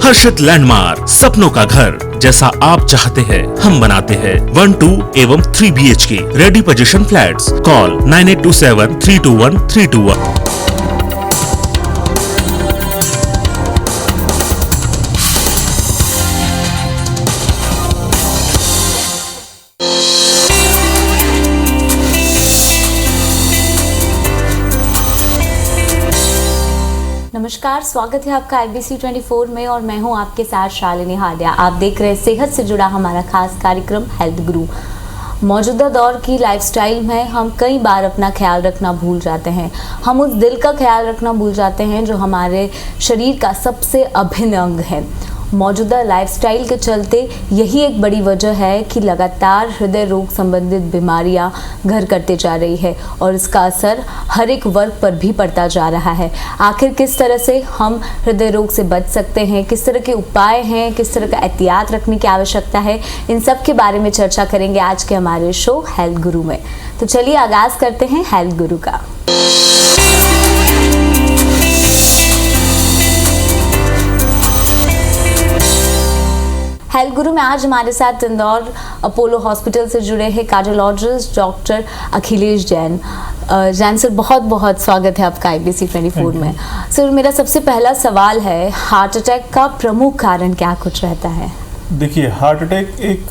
हर्षित landmark, सपनों का घर जैसा आप चाहते हैं हम बनाते हैं। 1, 2 एवं 3 BHK ready position flats. Call 9827321321। नमस्कार, स्वागत है आपका IBC 24 में और मैं हूं आपके साथ शालिनी हाडिया। आप देख रहे हैं सेहत से जुड़ा हमारा खास कार्यक्रम हेल्थ गुरु। मौजूदा दौर की लाइफस्टाइल में हम कई बार अपना ख्याल रखना भूल जाते हैं। हम उस दिल का ख्याल रखना भूल जाते हैं जो हमारे शरीर का सबसे अभिन्न अंग है। मौजूदा लाइफस्टाइल के चलते यही एक बड़ी वजह है कि लगातार हृदय रोग संबंधित बीमारियां घर करते जा रही है और इसका असर हर एक वर्ग पर भी पड़ता जा रहा है। आखिर किस तरह से हम हृदय रोग से बच सकते हैं, किस तरह के उपाय हैं, किस तरह का एहतियात रखने की आवश्यकता है, इन सब के बारे में चर्चा करेंगे आज के हमारे शो हेल्थ गुरु में। तो चलिए आगाज करते हैं हेल्थ गुरु का। हेल्थ गुरु में आज हमारे साथ इंदौर अपोलो हॉस्पिटल से जुड़े हैं cardiologist doctor Akhilesh Jain. Jain sir, बहुत बहुत स्वागत है आपका IBC 24 में। सर, मेरा सबसे पहला सवाल है, हार्ट अटैक का प्रमुख कारण क्या कुछ रहता है? देखिए, हार्ट अटैक एक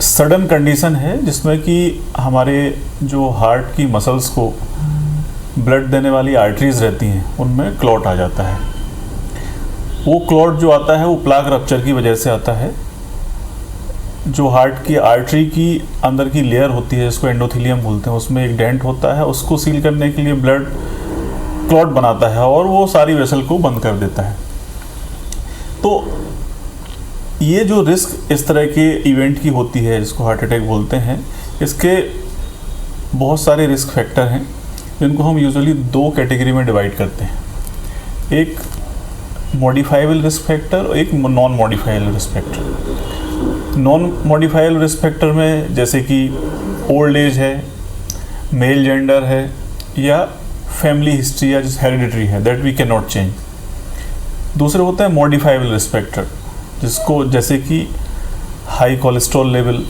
सडन कंडीशन है जिसमें कि हमारे जो हार्ट की मसल्स को ब्लड देने वाली आर्टरीज रहती हैं उनमें क्लॉट आ जाता है। वो क्लॉट जो आता है वो प्लाक रप्चर की वजह से आता है। जो हार्ट की आर्टरी की अंदर की लेयर होती है जिसको एंडोथेलियम बोलते हैं, उसमें एक डेंट होता है, उसको सील करने के लिए ब्लड क्लॉट बनाता है और वो सारी वेसल को बंद कर देता है। तो ये जो रिस्क इस तरह के इवेंट की होती है जिसको हार्ट अटैक बोलते हैं, इसके बहुत सारे रिस्क फैक्टर हैं जिनको हम यूजुअली 2 कैटेगरी में डिवाइड करते हैं। एक मॉडिफाइबल रिस्क फैक्टर और एक non modifiable risk factor. Non modifiable risk factor में जैसे कि ओल्ड एज है, मेल जेंडर है या फैमिली हिस्ट्री या जिस हेरिडिटरी है, that we can not change. दूसरे होते हैं मॉडिफाइबल रिस्क फैक्टर जिसको जैसे कि high cholesterol level,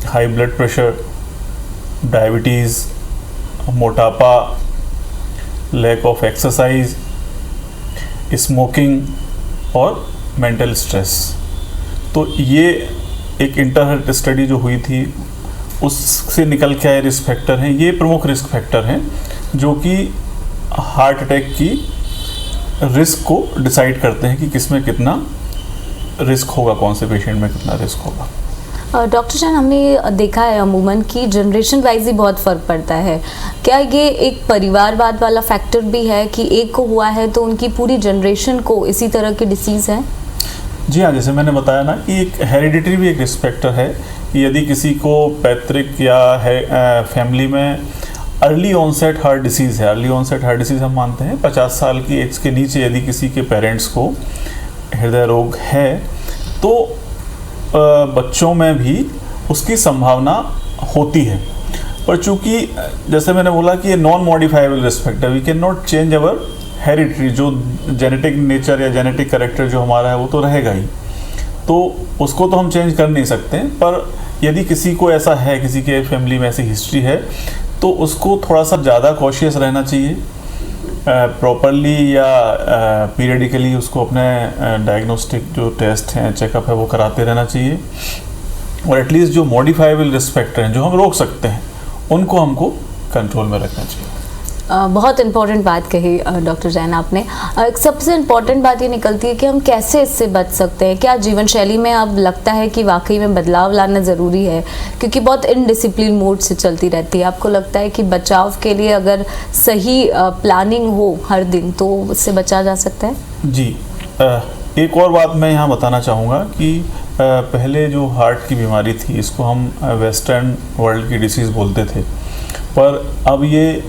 high blood pressure, diabetes, मोटापा, लैक ऑफ एक्सरसाइज, स्मोकिंग और मेंटल स्ट्रेस। तो ये एक इंटर स्टडी जो हुई थी उससे निकल के आए रिस्क फैक्टर हैं। ये प्रमुख रिस्क फैक्टर हैं जो कि हार्ट अटैक की रिस्क को डिसाइड करते हैं कि किसमें कितना रिस्क होगा, कौन से पेशेंट में कितना रिस्क होगा। डॉक्टर जैन, हमने देखा है अमूमन कि जनरेशन वाइज ही बहुत फ़र्क पड़ता है। क्या ये एक परिवारवाद वाला फैक्टर भी है कि एक को हुआ है तो उनकी पूरी जनरेशन को इसी तरह की डिसीज़ है? जी हाँ, जैसे मैंने बताया ना कि एक हेरिडिटरी भी एक रिस्क फैक्टर है कि यदि किसी को पैतृक या फैमिली में अर्ली ऑनसेट हार्ट डिसीज़ है। अर्ली ऑनसेट हार्ट डिसीज़ हम मानते हैं 50 साल की एज के नीचे यदि किसी के पेरेंट्स को हृदय रोग है तो बच्चों में भी उसकी संभावना होती है। पर चूंकि जैसे मैंने बोला कि ये non modifiable risk factor, we can not change our hereditary, जो जेनेटिक नेचर या जेनेटिक कैरेक्टर जो हमारा है वो तो रहेगा ही, तो उसको तो हम चेंज कर नहीं सकते। पर यदि किसी को ऐसा है, किसी के फैमिली में ऐसी हिस्ट्री है, तो उसको थोड़ा सा ज़्यादा कॉशियस रहना चाहिए। प्रॉपरली या पीरियडिकली उसको अपने डायग्नोस्टिक जो टेस्ट हैं, चेकअप है, वो कराते रहना चाहिए। और एटलीस्ट जो मॉडिफाइबल रिस्क फैक्टर हैं जो हम रोक सकते हैं उनको हमको कंट्रोल में रखना चाहिए। बहुत इम्पॉर्टेंट बात कही डॉक्टर जैन आपने। एक सबसे इम्पॉर्टेंट बात ये निकलती है कि हम कैसे इससे बच सकते हैं। क्या जीवन शैली में अब लगता है कि वाकई में बदलाव लाना ज़रूरी है, क्योंकि बहुत इनडिसिप्लिन मोड से चलती रहती है। आपको लगता है कि बचाव के लिए अगर सही प्लानिंग हो हर दिन तो उससे बचा जा सकता है? जी, एक और बात मैं यहाँ बताना चाहूँगा कि पहले जो हार्ट की बीमारी थी इसको हम वेस्टर्न वर्ल्ड की डिसीज़ बोलते थे, पर अब ये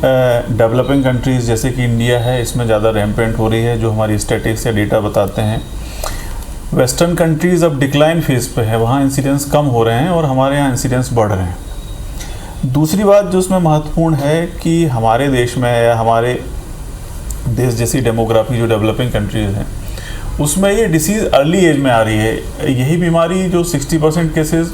डेवलपिंग कंट्रीज़ जैसे कि इंडिया है इसमें ज़्यादा रैम्पेंट हो रही है, जो हमारी स्टैटिस्टिक्स या डेटा बताते हैं। वेस्टर्न कंट्रीज़ अब डिक्लाइन फेज़ पे है, वहाँ इंसिडेंस कम हो रहे हैं और हमारे यहाँ इंसिडेंस बढ़ रहे हैं। दूसरी बात जो उसमें महत्वपूर्ण है कि हमारे देश में या हमारे देश जैसी डेमोग्राफी जो डेवलपिंग कंट्रीज़ हैं उसमें ये डिसीज़ अर्ली एज में आ रही है। यही बीमारी जो 60% केसेस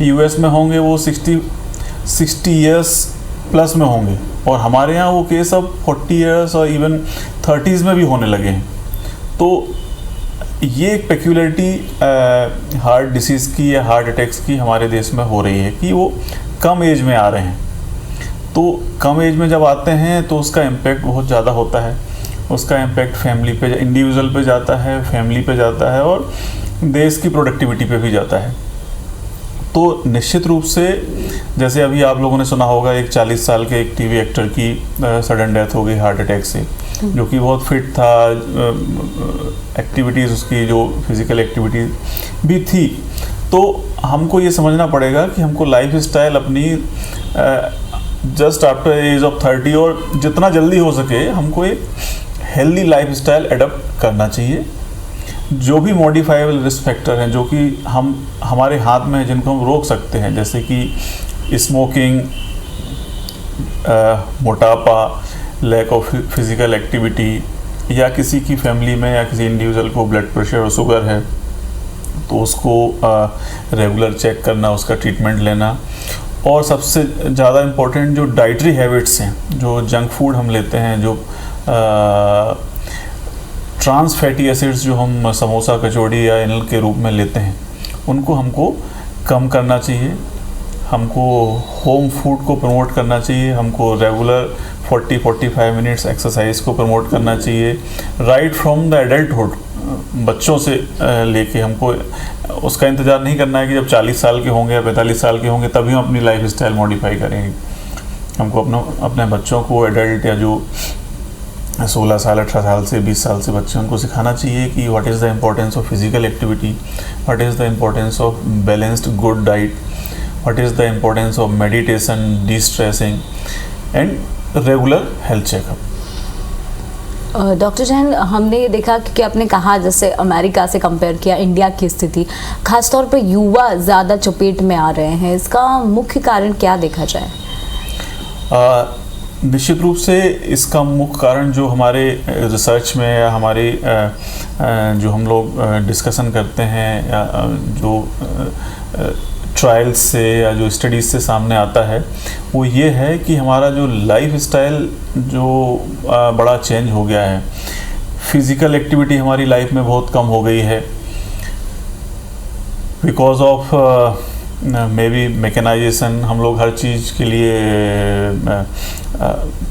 यूएस में होंगे वो 60 इयर्स प्लस में होंगे, और हमारे यहाँ वो केस अब 40 इयर्स और इवन 30s में भी होने लगे हैं। तो ये एक पेक्यूलरिटी हार्ट डिसीज़ की या हार्ट अटैक्स की हमारे देश में हो रही है कि वो कम एज में आ रहे हैं। तो कम एज में जब आते हैं तो उसका इम्पैक्ट बहुत ज़्यादा होता है। उसका इम्पैक्ट फैमिली पे, इंडिविजुअल पे जाता है, फैमिली पे जाता है और देश की प्रोडक्टिविटी पे भी जाता है। तो निश्चित रूप से जैसे अभी आप लोगों ने सुना होगा, एक 40 साल के एक टीवी एक्टर की सडन डेथ हो गई हार्ट अटैक से, जो कि बहुत फिट था, एक्टिविटीज़ उसकी जो फिज़िकल एक्टिविटी भी थी। तो हमको ये समझना पड़ेगा कि हमको लाइफ स्टाइल अपनी जस्ट आफ्टर एज ऑफ 30 और जितना जल्दी हो सके हमको एक हेल्दी लाइफ स्टाइल एडप्ट करना चाहिए। जो भी मॉडिफाइबल रिस्क फैक्टर हैं जो कि हमारे हाथ में है, जिनको हम रोक सकते हैं, जैसे कि स्मोकिंग, मोटापा, लैक ऑफ फिज़िकल एक्टिविटी, या किसी की फैमिली में या किसी इंडिविजुअल को ब्लड प्रेशर और शुगर है तो उसको रेगुलर चेक करना, उसका ट्रीटमेंट लेना। और सबसे ज़्यादा इम्पोर्टेंट जो डाइटरी हैबिट्स हैं, जो जंक फूड हम लेते हैं, जो ट्रांस फैटी एसिड्स जो हम समोसा, कचौड़ी या इनल के रूप में लेते हैं, उनको हमको कम करना चाहिए। हमको होम फूड को प्रमोट करना चाहिए। हमको रेगुलर 40-45 मिनट्स एक्सरसाइज को प्रमोट करना चाहिए। राइट फ्रॉम द एडल्टहुड, बच्चों से लेके हमको उसका इंतज़ार नहीं करना है कि जब 40 साल के होंगे या 45 साल के होंगे तभी हम अपनी लाइफ स्टाइल मॉडिफाई करेंगे। हमको अपने बच्चों को, एडल्ट या जो 16 साल, 18 साल से 20 साल से बच्चे, उनको सिखाना चाहिए कि what is the importance of physical activity, what is the importance of balanced good diet, what is the importance of meditation, D stressing and regular health checkup. Doctor Jain, हमने ये देखा कि आपने कहा जैसे अमेरिका से कंपेयर किया इंडिया की स्थिति, खासतौर पर युवा ज़्यादा चपेट में आ रहे हैं, इसका मुख्य कारण क्या देखा जाए? निश्चित रूप से इसका मुख्य कारण जो हमारे रिसर्च में या हमारे जो हम लोग डिस्कशन करते हैं या जो ट्रायल्स से या जो स्टडीज़ से सामने आता है, वो ये है कि हमारा जो लाइफ स्टाइल जो बड़ा चेंज हो गया है। फिज़िकल एक्टिविटी हमारी लाइफ में बहुत कम हो गई है because of may be mechanisation. हम लोग हर चीज़ के लिए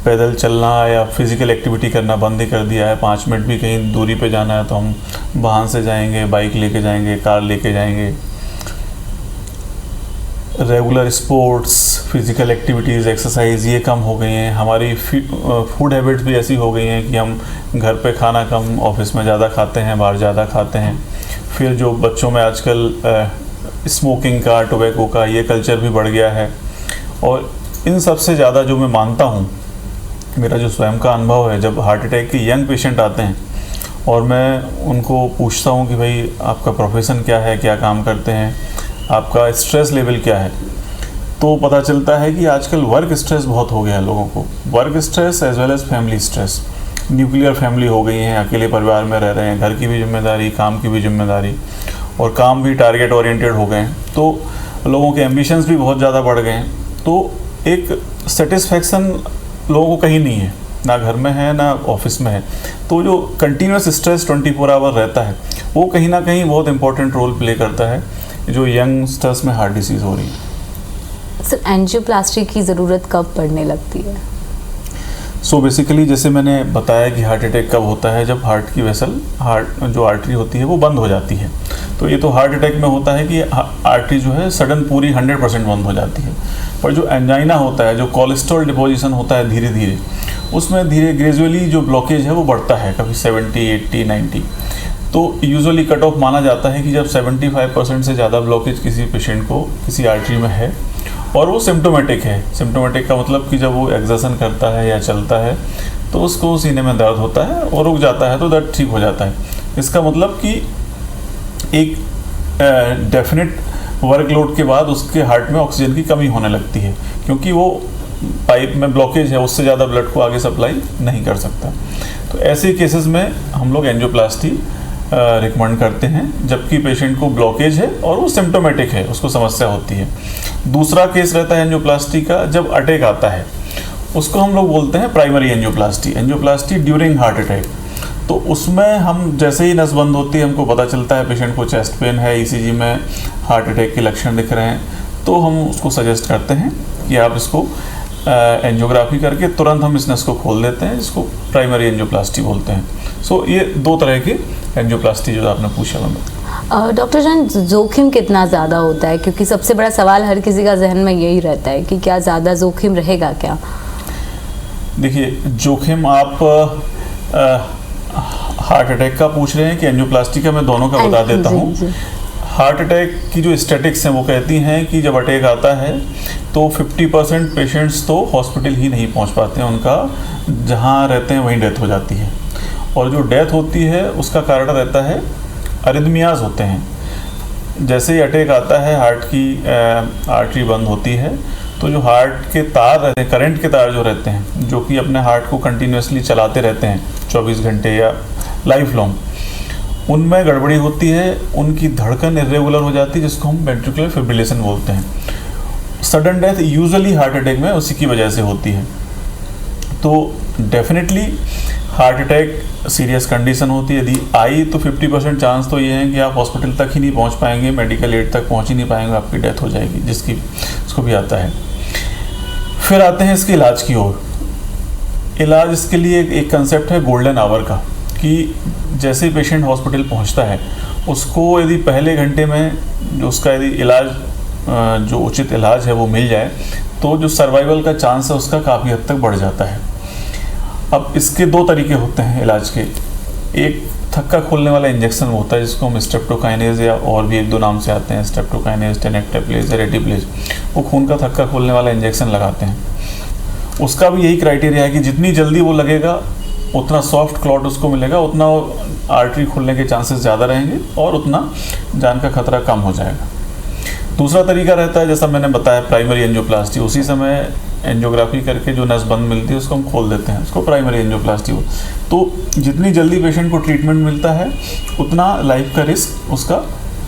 पैदल चलना या फिज़िकल एक्टिविटी करना बंद ही कर दिया है। 5 मिनट भी कहीं दूरी पे जाना है तो हम वाहन से जाएंगे, बाइक लेके जाएंगे, कार लेके जाएंगे। Regular sports, physical activities, exercise ये कम हो गई हैं। हमारी फूड हैबिट्स भी ऐसी हो गई हैं कि हम घर पे खाना कम, ऑफिस में ज़्यादा खाते हैं, बाहर ज़्यादा खाते हैं। फिर जो बच्चों में आजकल स्मोकिंग का, टोबैको का ये कल्चर भी बढ़ गया है। और इन सबसे ज़्यादा जो मैं मानता हूँ, मेरा जो स्वयं का अनुभव है, जब हार्ट अटैक के यंग पेशेंट आते हैं और मैं उनको पूछता हूँ कि भाई आपका प्रोफेशन क्या है, क्या काम करते हैं, आपका स्ट्रेस लेवल क्या है, तो पता चलता है कि आजकल वर्क स्ट्रेस बहुत हो गया है लोगों को। Work stress as well as family stress. Nuclear family हो गई है, अकेले परिवार में रह रहे हैं, घर की भी जिम्मेदारी, काम की भी जिम्मेदारी, और काम भी टारगेट ओरिएंटेड हो गए हैं। तो लोगों के एम्बिशंस भी बहुत ज़्यादा बढ़ गए हैं। तो एक सेटिस्फैक्शन लोगों को कहीं नहीं है, ना घर में है ना ऑफिस में है। तो जो कंटिन्यूस स्ट्रेस 24 आवर रहता है वो कहीं ना कहीं बहुत इंपॉर्टेंट रोल प्ले करता है जो यंगस्टर्स में हार्ट डिसीज़ हो रही है। सर, एंजियोप्लास्टी की ज़रूरत कब पड़ने लगती है? सो बेसिकली जैसे मैंने बताया कि हार्ट अटैक कब होता है, जब हार्ट की वेसल, हार्ट जो आर्टरी होती है वो बंद हो जाती है। तो ये तो हार्ट अटैक में होता है कि आर्टरी जो है सडन पूरी 100% बंद हो जाती है। पर जो एंजाइना होता है, जो कोलेस्ट्रॉल डिपोजिशन होता है धीरे धीरे, उसमें धीरे ग्रेजुअली जो ब्लॉकेज है वो बढ़ता है, कभी 70, 80, 90। तो यूजुअली कट ऑफ माना जाता है कि जब 75% से ज़्यादा ब्लॉकेज किसी पेशेंट को किसी आर्टरी में है और वो सिम्टोमेटिक है। सिम्टोमेटिक का मतलब कि जब वो एक्सर्शन करता है या चलता है तो उसको सीने में दर्द होता है और रुक जाता है तो दर्द ठीक हो जाता है। इसका मतलब कि एक डेफिनेट वर्कलोड के बाद उसके हार्ट में ऑक्सीजन की कमी होने लगती है, क्योंकि वो पाइप में ब्लॉकेज है, उससे ज़्यादा ब्लड को आगे सप्लाई नहीं कर सकता। तो ऐसे केसेस में हम लोग एंजियोप्लास्टी रिकमेंड करते हैं, जबकि पेशेंट को ब्लॉकेज है और वो सिम्टोमेटिक है, उसको समस्या होती है। दूसरा केस रहता है एंजियोप्लास्टी का, जब अटैक आता है उसको हम लोग बोलते हैं primary angioplasty, angioplasty during heart attack. तो उसमें हम जैसे ही नस बंद होती है, हमको पता चलता है पेशेंट को चेस्ट पेन है, ईसीजी में हार्ट अटैक के लक्षण दिख रहे हैं, तो हम उसको सजेस्ट करते हैं कि आप इसको एंजियोग्राफी करके तुरंत हम इस नस को खोल देते हैं, जिसको प्राइमरी एंजियोप्लास्टी बोलते हैं। सो ये दो तरह की एंजियोप्लास्टी जो आपने पूछा हमें। डॉक्टर जान, जोखिम कितना ज़्यादा होता है? क्योंकि सबसे बड़ा सवाल हर किसी का जहन में यही रहता है कि क्या ज़्यादा जोखिम रहेगा क्या? देखिए, जोखिम आप हार्ट अटैक का पूछ रहे हैं कि एंजियोप्लास्टी का? मैं दोनों का बता देता हूँ। हार्ट अटैक की जो स्टैटिक्स हैं वो कहती हैं कि जब अटैक आता है तो 50% पेशेंट्स तो हॉस्पिटल ही नहीं पहुंच पाते हैं, उनका जहां रहते हैं वहीं डेथ हो जाती है। और जो डेथ होती है उसका कारण रहता है अरिदमियाज होते हैं। जैसे ही अटैक आता है, हार्ट की आर्टरी बंद होती है, तो जो हार्ट के तार रहते हैं, करंट के तार जो रहते हैं, जो कि अपने हार्ट को कंटिन्यूसली चलाते रहते हैं 24 घंटे या लाइफ लॉन्ग, उनमें गड़बड़ी होती है, उनकी धड़कन इरेगुलर हो जाती है, जिसको हम वेंट्रिकुलर फिब्रिलेशन बोलते हैं। Sudden death usually heart attack में उसी की वजह से होती है। तो definitely heart attack serious condition होती है। यदि आई तो 50% चांस तो ये है कि आप हॉस्पिटल तक ही नहीं पहुंच पाएंगे, मेडिकल एड तक पहुंच ही नहीं पाएंगे, आपकी डेथ हो जाएगी, जिसको भी आता है। फिर आते हैं इसके इलाज की ओर। इलाज इसके लिए एक कंसेप्ट है गोल्डन आवर का, कि जैसे ही पेशेंट हॉस्पिटल पहुंचता है, उसको यदि पहले घंटे में जो उसका यदि इलाज, जो उचित इलाज है वो मिल जाए, तो जो सर्वाइवल का चांस है उसका काफ़ी हद तक बढ़ जाता है। अब इसके दो तरीके होते हैं इलाज के। एक थक्का खोलने वाला इंजेक्शन होता है, जिसको हम स्ट्रेप्टोकाइनेज या और भी एक दो नाम से आते हैं, स्ट्रेप्टोकाइनेज, टेनेक्टेप्लेज या रेटिप्लेज, वो खून का थक्का खोलने वाला इंजेक्शन लगाते हैं। उसका भी यही क्राइटेरिया है कि जितनी जल्दी वो लगेगा उतना सॉफ्ट क्लॉट उसको मिलेगा, उतना आर्टरी खुलने के चांसेस ज़्यादा रहेंगे और उतना जान का खतरा कम हो जाएगा। दूसरा तरीका रहता है, जैसा मैंने बताया, प्राइमरी एंजियोप्लास्टी। उसी समय एंजियोग्राफी करके जो नस बंद मिलती है उसको हम खोल देते हैं, उसको प्राइमरी एंजियोप्लास्टी हो। तो जितनी जल्दी पेशेंट को ट्रीटमेंट मिलता है, उतना लाइफ का रिस्क उसका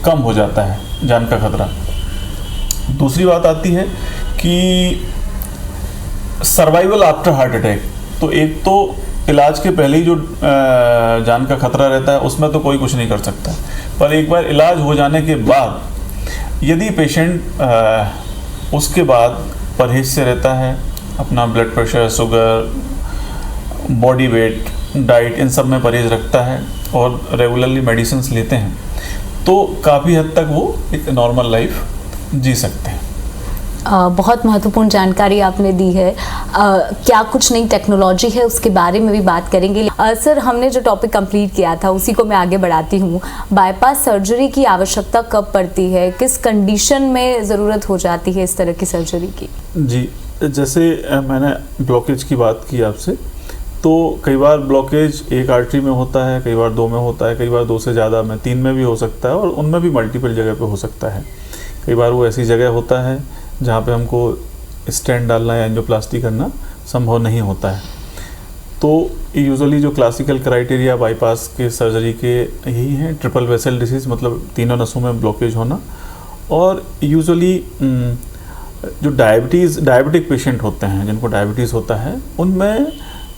कम हो जाता है, जान का खतरा। दूसरी बात आती है कि सर्वाइवल आफ्टर हार्ट अटैक। तो एक तो इलाज के पहले ही जो जान का खतरा रहता है, उसमें तो कोई कुछ नहीं कर सकता, पर एक बार इलाज हो जाने के बाद यदि पेशेंट उसके बाद परहेज से रहता है, अपना blood pressure, sugar, body weight, diet, इन सब में परहेज रखता है और रेगुलरली मेडिसिन्स लेते हैं, तो काफ़ी हद तक वो एक नॉर्मल लाइफ जी सकते हैं। बहुत महत्वपूर्ण जानकारी आपने दी है। क्या कुछ नई टेक्नोलॉजी है उसके बारे में भी बात करेंगे। सर, हमने जो टॉपिक कंप्लीट किया था उसी को मैं आगे बढ़ाती हूँ। बाईपास सर्जरी की आवश्यकता कब पड़ती है, किस कंडीशन में ज़रूरत हो जाती है इस तरह की सर्जरी की? जी, जैसे मैंने ब्लॉकेज की बात की आपसे, तो कई बार ब्लॉकेज एक आर्टरी में होता है, कई बार दो में होता है, कई बार दो से ज़्यादा में, तीन में भी हो सकता है और उनमें भी मल्टीपल जगह पे हो सकता है। कई बार वो ऐसी जगह होता है जहाँ पे हमको स्टेंट डालना या एंजियोप्लास्टी करना संभव नहीं होता है। तो यूजुअली जो क्लासिकल क्राइटेरिया बाईपास के सर्जरी के यही हैं, ट्रिपल वेसल डिसीज़, मतलब तीनों नसों में ब्लॉकेज होना, और यूजुअली जो डायबिटिक पेशेंट होते हैं, जिनको डायबिटीज़ होता है, उनमें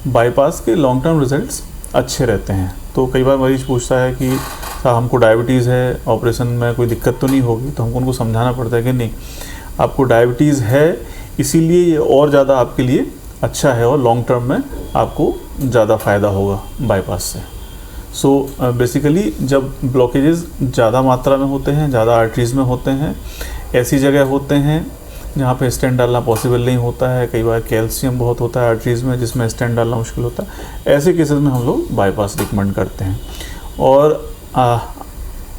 बाईपास के लॉन्ग टर्म रिजल्ट्स अच्छे रहते हैं। तो कई बार मरीज़ पूछता है कि हमको डायबिटीज़ है, ऑपरेशन में कोई दिक्कत तो नहीं होगी? तो हमको उनको समझाना पड़ता है कि नहीं, आपको डायबिटीज़ है, इसीलिए ये और ज़्यादा आपके लिए अच्छा है और लॉन्ग टर्म में आपको ज़्यादा फ़ायदा होगा बाईपास से। सो बेसिकली जब ब्लॉकेजेस ज़्यादा मात्रा में होते हैं, ज़्यादा आर्टरीज़ में होते हैं, ऐसी जगह होते हैं जहाँ पे स्टेंट डालना पॉसिबल नहीं होता है, कई बार कैल्शियम बहुत होता है आर्टरीज़ में जिसमें स्टेंट डालना मुश्किल होता है, ऐसे केसेस में हम लोग बाईपास रिकमेंड करते हैं। और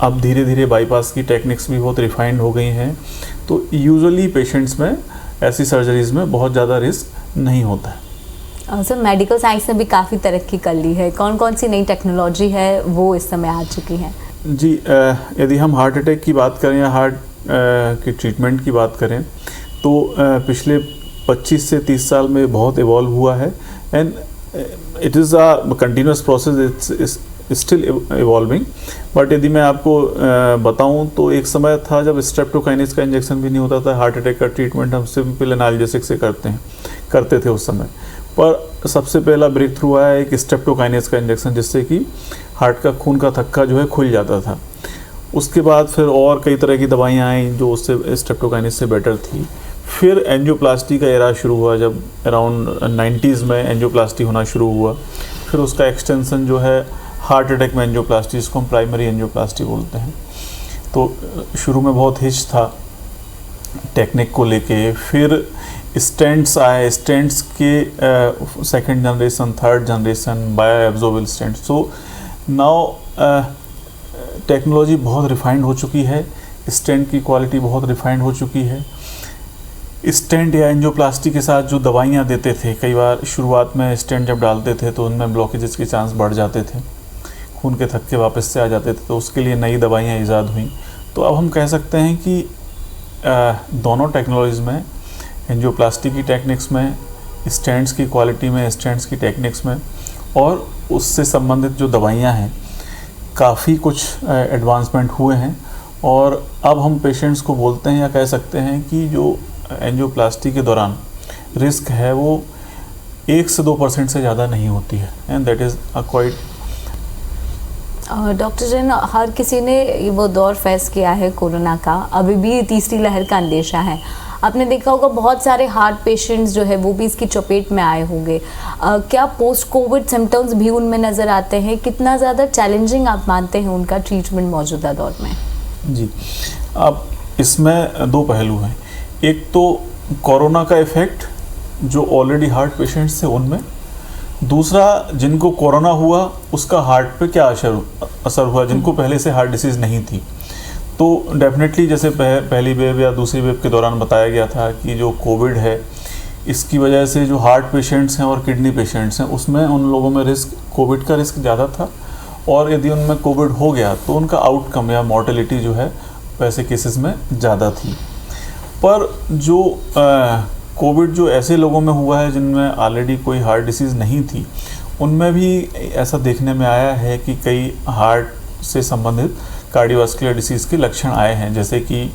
अब धीरे धीरे बाईपास की टेक्निक्स भी बहुत रिफाइंड हो गई हैं, तो यूजुअली पेशेंट्स में ऐसी सर्जरीज़ में बहुत ज़्यादा रिस्क नहीं होता है। सर, मेडिकल साइंस ने भी काफ़ी तरक्की कर ली है, कौन कौन सी नई टेक्नोलॉजी है वो इस समय आ चुकी है? जी, यदि हम हार्ट अटैक की बात करें या हार्ट की ट्रीटमेंट की बात करें, तो पिछले 25 से 30 साल में बहुत इवॉल्व हुआ है, and it is a continuous process. Still evolving. But यदि मैं आपको बताऊं तो एक समय था जब स्ट्रेप्टोकाइनेस का इंजेक्शन भी नहीं होता था। हार्ट अटैक का ट्रीटमेंट हम सिंपल एनाल्जेसिक से करते थे उस समय। पर सबसे पहला ब्रेक थ्रू आया एक स्ट्रेप्टोकाइनेस का इंजेक्शन, जिससे कि हार्ट का खून का थक्का जो है खुल जाता था। उसके बाद फिर और कई तरह की दवाइयाँ आई जो उससे स्ट्रेप्टोकाइनेस से बेटर थी। फिर एंजियोप्लास्टी का एरा शुरू हुआ, जब अराउंड 90s में एंजियोप्लास्टी होना शुरू हुआ। फिर उसका एक्सटेंशन जो है हार्ट अटैक में एंजियोप्लास्टी, जिसको हम प्राइमरी एंजियोप्लास्टी बोलते हैं। तो शुरू में बहुत हिच था टेक्निक को लेके। फिर स्टेंट्स आए, स्टेंट्स के second generation, third generation, bio absorbable stents. So now technology बहुत रिफाइंड हो चुकी है, स्टेंट की क्वालिटी बहुत रिफाइंड हो चुकी है। स्टेंट या एंजियोप्लास्टी के साथ जो दवाइयाँ देते थे, कई बार शुरुआत में स्टेंट जब डालते थे तो उनमें ब्लॉकेजेस के चांस बढ़ जाते थे, खून के थक्के वापस से आ जाते थे, तो उसके लिए नई दवाइयाँ ईजाद हुई। तो अब हम कह सकते हैं कि दोनों टेक्नोलॉजीज़ में, एंजियोप्लास्टी की टेक्निक्स में, स्टेंट्स की क्वालिटी में, स्टेंट्स की टेक्निक्स में, और उससे संबंधित जो दवाइयाँ हैं, काफ़ी कुछ एडवांसमेंट हुए हैं। और अब हम पेशेंट्स को बोलते हैं या कह सकते हैं कि जो एंजियोप्लास्टी के दौरान रिस्क है वो 1 से 2% से ज़्यादा नहीं होती है, and that is a quite. Doctor Jain, हर किसी ने वो दौर फेस किया है कोरोना का, अभी भी तीसरी लहर का अंदेशा है। आपने देखा होगा बहुत सारे हार्ट पेशेंट्स जो है वो भी इसकी चपेट में आए होंगे। क्या पोस्ट कोविड सिम्टम्स भी उनमें नज़र आते हैं? कितना ज़्यादा चैलेंजिंग आप मानते हैं उनका ट्रीटमेंट मौजूदा दौर में? जी, अब इसमें दो पहलू हैं। एक तो कोरोना का इफ़ेक्ट जो ऑलरेडी हार्ट पेशेंट्स थे उनमें, दूसरा जिनको कोरोना हुआ उसका हार्ट पे क्या असर हुआ, जिनको पहले से हार्ट डिसीज़ नहीं थी। तो डेफिनेटली जैसे पहली वेव या दूसरी वेव के दौरान बताया गया था कि जो कोविड है इसकी वजह से जो हार्ट पेशेंट्स हैं और किडनी पेशेंट्स हैं उसमें उन लोगों में कोविड का रिस्क ज़्यादा था, और यदि उनमें कोविड हो गया तो उनका आउटकम या मॉर्टेलिटी जो है वैसे केसेस में ज़्यादा थी। पर जो कोविड जो ऐसे लोगों में हुआ है जिनमें ऑलरेडी कोई हार्ट डिसीज़ नहीं थी, उनमें भी ऐसा देखने में आया है कि कई हार्ट से संबंधित कार्डियोवास्कुलर डिसीज़ के लक्षण आए हैं। जैसे कि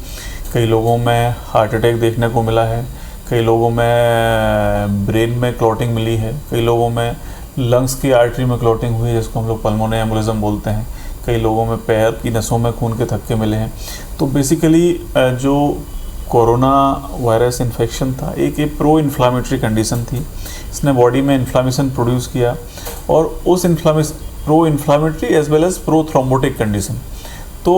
कई लोगों में हार्ट अटैक देखने को मिला है, कई लोगों में ब्रेन में क्लॉटिंग मिली है, कई लोगों में लंग्स की आर्टरी में क्लॉटिंग हुई है जिसको हम लोग पल्मोनरी एम्बोलिज्म बोलते हैं, कई लोगों में पैर की नसों में खून के थक्के मिले हैं। तो बेसिकली जो कोरोना वायरस इन्फेक्शन था एक प्रो इन्फ्लामेटरी कंडीशन थी, इसने बॉडी में इन्फ्लामेशन प्रोड्यूस किया, और उस pro inflammatory as well as pro thrombotic condition. तो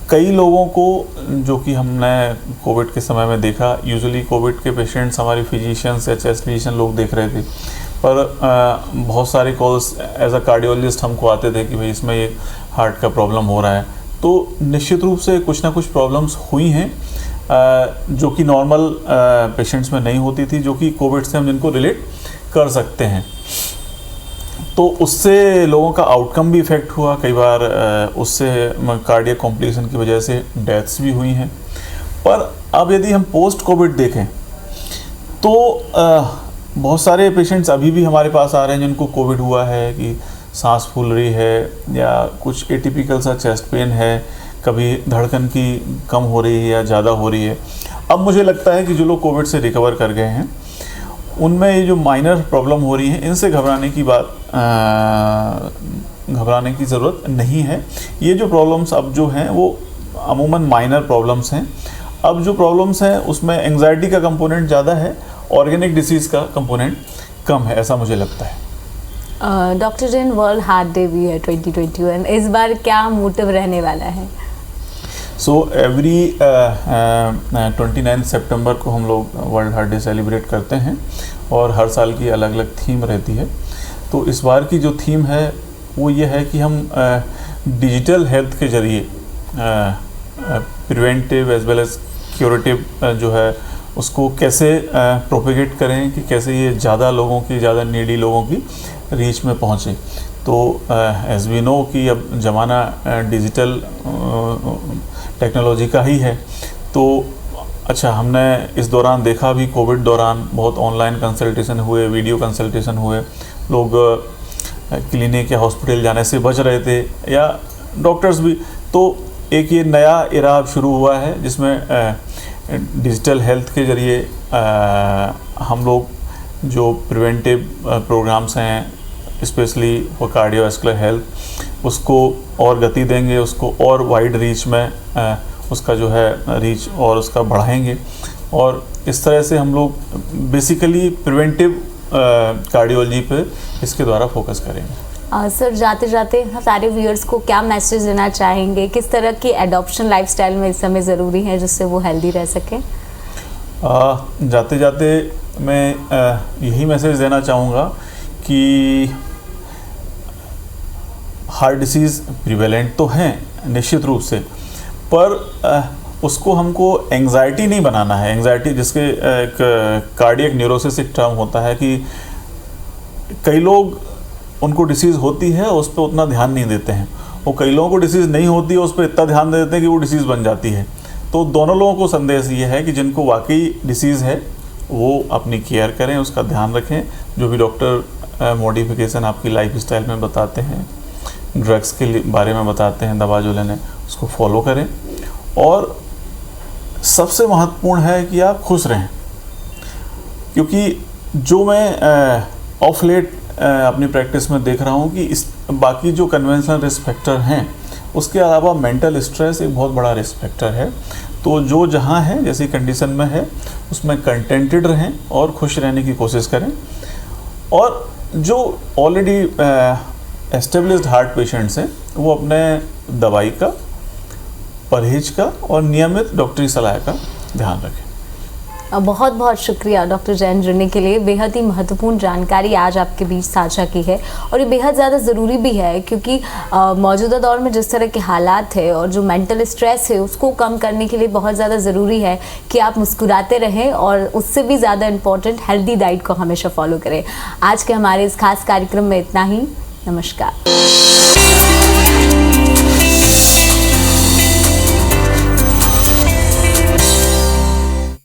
कई लोगों को जो कि हमने कोविड के समय में देखा, यूजुअली कोविड के पेशेंट्स हमारे फिजिशियंस या चेस्ट फिजिशियन लोग देख रहे थे, पर बहुत सारे कॉल्स एज अ कार्डियोलॉजिस्ट हमको आते थे कि भाई इसमें ये हार्ट का प्रॉब्लम हो रहा है। तो निश्चित रूप से कुछ ना कुछ प्रॉब्लम्स हुई हैं जो कि नॉर्मल पेशेंट्स में नहीं होती थी, जो कि कोविड से हम जिनको रिलेट कर सकते हैं। तो उससे लोगों का आउटकम भी इफ़ेक्ट हुआ, कई बार उससे कार्डियक कॉम्प्लिकेशन की वजह से डेथ्स भी हुई हैं। पर अब यदि हम पोस्ट कोविड देखें तो बहुत सारे पेशेंट्स अभी भी हमारे पास आ रहे हैं जिनको कोविड हुआ है, कि सांस फूल रही है या कुछ एटिपिकल सा चेस्ट पेन है, कभी धड़कन की कम हो रही है या ज़्यादा हो रही है। अब मुझे लगता है कि जो लोग कोविड से रिकवर कर गए हैं उनमें ये जो माइनर प्रॉब्लम हो रही है इनसे घबराने की ज़रूरत नहीं है। ये जो प्रॉब्लम्स अब जो हैं वो अमूमन माइनर प्रॉब्लम्स हैं। अब जो प्रॉब्लम्स हैं उसमें एंग्जाइटी का कंपोनेंट ज़्यादा है, ऑर्गेनिक डिसीज़ का कंपोनेंट कम है, ऐसा मुझे लगता है। Doctor Jain, world heart day भी है 2021, इस बार क्या मोटिव रहने वाला है? सो एवरी 29 सितंबर को हम लोग वर्ल्ड हार्ट डे सेलिब्रेट करते हैं, और हर साल की अलग अलग थीम रहती है। तो इस बार की जो थीम है वो ये है कि हम डिजिटल हेल्थ के ज़रिए preventive as well as curative जो है उसको कैसे प्रोपेगेट करें, कि कैसे ये ज़्यादा लोगों की, ज़्यादा नीडी लोगों की रीच में पहुँचे। तो एज वी नो कि अब ज़माना डिजिटल टेक्नोलॉजी का ही है। तो अच्छा, हमने इस दौरान देखा भी, कोविड दौरान बहुत ऑनलाइन कंसल्टेशन हुए, वीडियो कंसल्टेशन हुए, लोग क्लिनिक या हॉस्पिटल जाने से बच रहे थे, या डॉक्टर्स भी। तो एक ये नया एरा शुरू हुआ है जिसमें डिजिटल हेल्थ के ज़रिए हम लोग जो प्रिवेंटिव प्रोग्राम्स हैं, स्पेशली फॉर कार्डियोवैस्कुलर हेल्थ, उसको और गति देंगे, उसको और वाइड रीच में उसका जो है रीच और उसका बढ़ाएंगे। और इस तरह से हम लोग बेसिकली प्रिवेंटिव कार्डियोलॉजी पे इसके द्वारा फोकस करेंगे। सर, जाते जाते सारे व्यूअर्स को क्या मैसेज देना चाहेंगे? किस तरह की एडॉप्शन लाइफस्टाइल में इस समय ज़रूरी है जिससे वो हेल्दी रह सकें? जाते जाते मैं यही मैसेज देना चाहूँगा कि हार्ट डिसीज़ प्रिवेलेंट तो हैं निश्चित रूप से, पर उसको हमको एंग्जाइटी नहीं बनाना है। एंग्जाइटी जिसके एक कार्डियक न्यूरोसिस एक टर्म होता है कि कई लोग उनको डिसीज़ होती है उस पर उतना ध्यान नहीं देते हैं, और कई लोगों को डिसीज़ नहीं होती है उस पर इतना ध्यान दे देते हैं कि वो डिसीज़ बन जाती है। तो दोनों लोगों को संदेश ये है कि जिनको वाकई डिसीज़ है वो अपनी केयर करें, उसका ध्यान रखें। जो भी डॉक्टर मॉडिफिकेशन आपकी लाइफस्टाइल में बताते हैं, ड्रग्स के बारे में बताते हैं, दवा जो लेने, उसको फॉलो करें। और सबसे महत्वपूर्ण है कि आप खुश रहें, क्योंकि जो मैं ऑफ लेट अपनी प्रैक्टिस में देख रहा हूँ कि इस बाकी जो कन्वेंशनल रिस्क फैक्टर हैं उसके अलावा मेंटल स्ट्रेस एक बहुत बड़ा रिस्क फैक्टर है। तो जो जहाँ है जैसी कंडीशन में है उसमें कंटेंटेड रहें और खुश रहने की कोशिश करें। और जो ऑलरेडी एस्टेब्लिश्ड हार्ट पेशेंट्स हैं वो अपने दवाई का, परहेज का और नियमित डॉक्टरी सलाह का ध्यान रखें। बहुत बहुत शुक्रिया डॉक्टर जैन जुड़ने के लिए। बेहद ही महत्वपूर्ण जानकारी आज आपके बीच साझा की है, और ये बेहद ज़्यादा ज़रूरी भी है क्योंकि मौजूदा दौर में जिस तरह के हालात है और जो मेंटल स्ट्रेस है उसको कम करने के लिए बहुत ज़्यादा ज़रूरी है कि आप मुस्कुराते रहें, और उससे भी ज़्यादा इम्पॉर्टेंट हेल्दी डाइट को हमेशा फॉलो करें। आज के हमारे इस खास कार्यक्रम में इतना ही। नमस्कार।